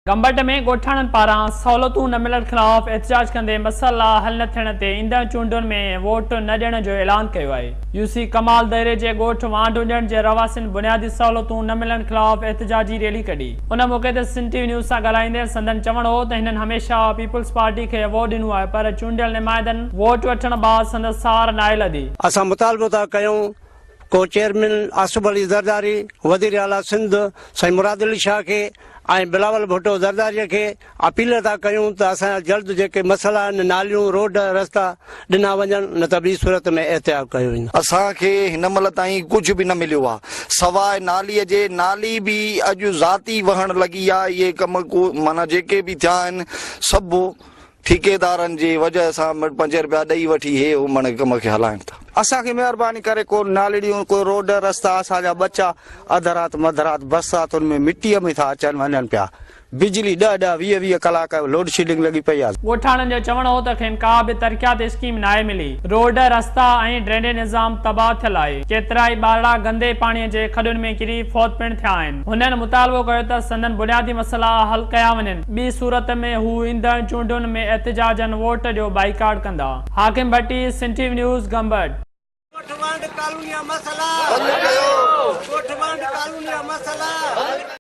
गंबट में गोठाणन पारा सहूलतूं न मिलण खिलाफ एहतजाज कंदे मसला हल न थियण ते ईंदड़ चूंडुनि में वोट न ॾियण जो ऐलान कयो आहे। यूसी कमाल दायरे जे ॻोठ वांडुंजण जे रवासिन बुनियादी सहूलतूं न मिलण खिलाफ एहतजाजी रैली कढी। उन मौके ते सिंध टीवी न्यूज़ सां ॻाल्हाईंदे संदन चवण हो त हिननि हमेशह पीपल्स पार्टी खे वोट ॾिनो आहे, पर चूंडियल नुमाइंदनि वोट वठण बाद संदन सार नाहे लधी। असां मुतालबो था कयूं को चेयरमैन आसिफ अली ज़रदारी, वज़ीर आला सिंध साईं मुराद अली शाह के ऐं बिलावल भुट्टो ज़रदारीअ खे अपील था कयूं त असांजा जल्द जेके मसइला आहिनि, नालियूं रोड रस्ता ॾिना वञनि, न त ॿी सूरत में एहतियात कयो वेंदो। असांखे हिन महिल ताईं कुझु बि न मिलियो आहे सवाइ नालीअ जे। नाली बि अॼु ज़ाती वहण लॻी आहे। इहे कम माना जेके बि थिया आहिनि सभु ठेकेदारनि जे वजह सां 5 रुपया ॾेई वठी हे माना कम खे हलाइनि था। असांखे महिरबानी करे को नालियूं को रोड रस्ता, असांजा बच्चा अधु राति मधराति बरसातुनि में मिटीअ में था अचनि वञनि पिया। बिजली 10-10 20-20 कलाक लोड शेडिंग लॻी पई आहे। ॻोठाणनि जो चवण हो त खेनि का बि तरक़ियाती स्कीम नाहे मिली। रोड रस्ता ऐं ड्रेनेज निज़ाम तबाह थियल आहे। केतिराई ॿारड़ा गंदे पाणीअ जे खॾुनि में किरी फौत पिण थिया आहिनि। हुननि मुतालबो कयो त संदन बुनियादी मसइला हल कया वञनि, ॿी सूरत में हू ईंदड़ चूंडुनि में एहतजाजन वोट जो बाइकाट कंदा। हाकिम भट्टी, सिंध टीवी न्यूज़, गंबट। कानूनी मसला